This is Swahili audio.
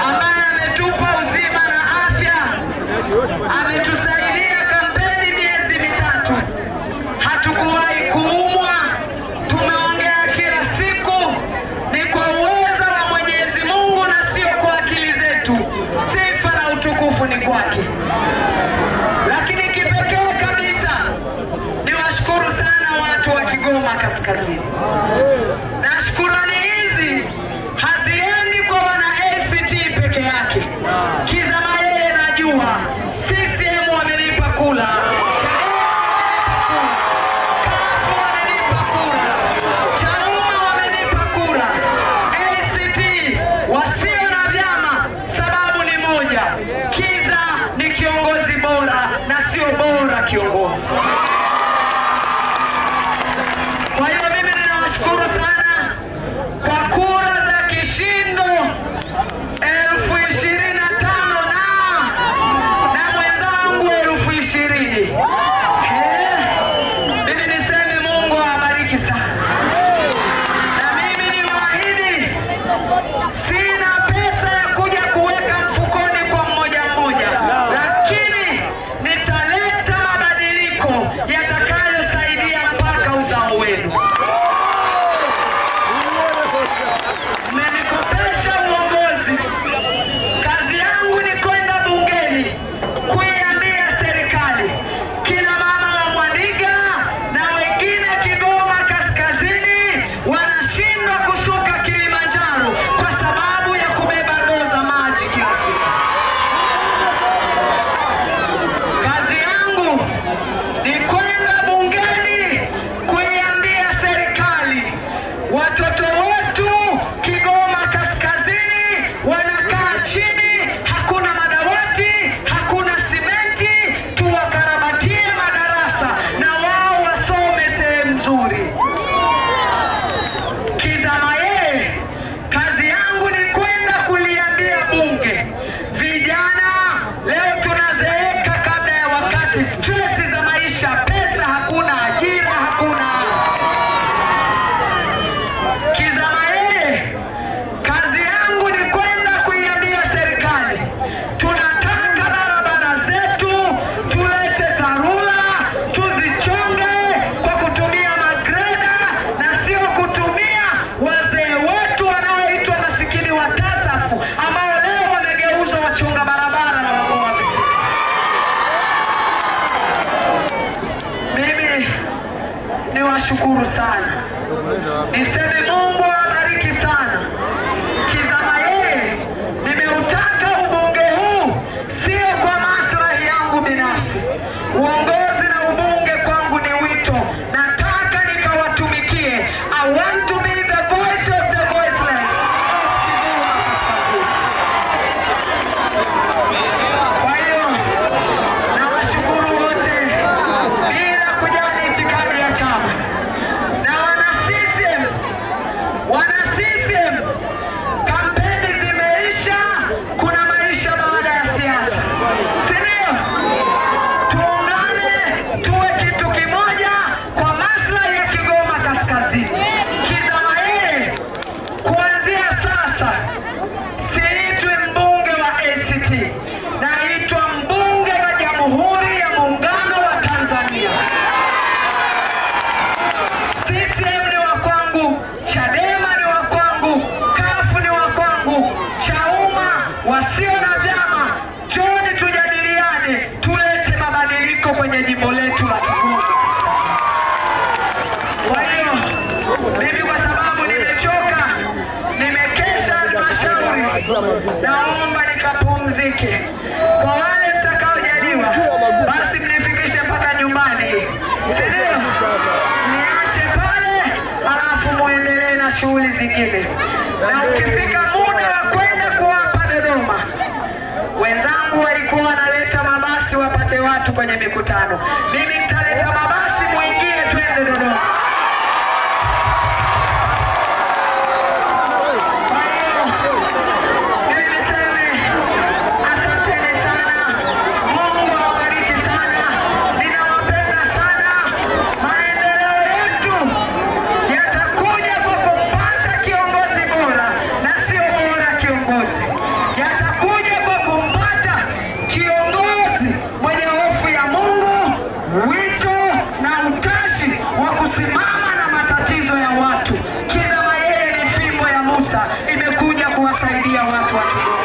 ambaye ametupa uzima na afya, ametusaidia kampeni miezi mitatu. Hatukuwahi kuumwa, tumeongea kila siku. Ni kwa uwezo wa Mwenyezi Mungu na sio kwa akili zetu. Sifa na utukufu ni kwake. Lakini kipekee kabisa niwashukuru sana watu wa Kigoma Kaskazini. Na shukrani hizi haziendi kwa wana ACT peke yake. Kizama yeye najua CCM wamenipa kula, CUF wamenipa kula, Chauma wamenipa kula, ACT wasio na vyama. Sababu ni moja, Kiza ni kiongozi bora na sio bora kiongozi. Kwa hiyo mimi ninawashukuru sana kwa kura za kishindo 25,000 na mwenzangu 20,000. Mimi niseme Mungu awabariki sana. Na mimi niwaahidi sina pesa ya kuja kuweka mfukoni kwa mmoja mmoja, lakini nitaleta mabadiliko yatakayosaidia mpaka uzao wenu. Mmenikopesha uongozi. Kazi yangu ni kwenda bungeni kuiambia serikali, kina mama wa Mwandiga na wengine Kigoma Kaskazini wanashindwa kusuka Kilimanjaro kwa sababu ya kubeba ndoo za maji kila siku. Kazi yangu ni kwenda bungeni kuiambia serikali, watoto wetu Kigoma Kaskazini wanakaa chini, hakuna madawati, hakuna simenti, tuwakarabatie madarasa na wao wasome sehemu nzuri. Kizama yeye, kazi yangu ni kwenda kuliambia bunge, vijana leo tunazeeka kabla ya wakati, stress za maisha, pesa hakuna, ajira hakuna. Kizama yeye, kazi yangu ni kwenda kuiambia serikali, tunataka barabara zetu tulete TARURA, tuzichonge kwa kutumia magreda na sio kutumia wazee wetu wanaoitwa masikini wa TASAFU ambao leo wamegeuzwa wachunga barabara na wagoa misitu. Mimi niwashukuru sana. Niseme Mungu awabariki sana. Kizama yeye, nimeutaka ubunge huu sio kwa maslahi yangu binafsi. Uongozi na ubunge kwangu ni wito. Nataka nikawatumikie. I want to be the voice of the voiceless of Kigoma Kaskazini. Kwa hiyo nawashukuru wote bila kujali itikadi ya chama. Na wana CCM, kampeni zimeisha, kuna maisha baada ya siasa, si ndio? Tuungane, tuwe kitu kimoja kwa maslahi ya Kigoma Kaskazini. Kizama yeye, kuanzia sasa siitwi mbunge wa ACT, naitwa mbunge wa Jamhuri ya Muungano wa Tanzania. CCM ni wa kwangu, Chadema ni wa kwangu, CUF ni wa kwangu, Chauma, wasio na vyama, njoni tujadiliane, tulete mabadiliko kwenye jimbo letu la Kigoma Kaskazini. Kwa hiyo mimi kwa sababu nimechoka, nimekesha halmashauri, naomba nikapumzike. Kwa wale mtakaojaliwa, basi mnifikishe mpaka nyumbani, si ndio? Niache pale, alafu muendelee na shughuli zingine. Na ukifika muda wa kwenda kuwapa Dodoma, wenzangu walikuwa wanaleta mabasi wapate watu kwenye mikutano. Mimi nitaleta mabasi, muingie twende Dodoma. Kwa hiyo mimi niseme asanteni sana. Mungu awabariki sana. Ninawapenda sana. Maendeleo yetu yatakuja kwa kupata kiongozi bora na sio bora kiongozi. imekuja kuwasaidia watu wa Kigoma.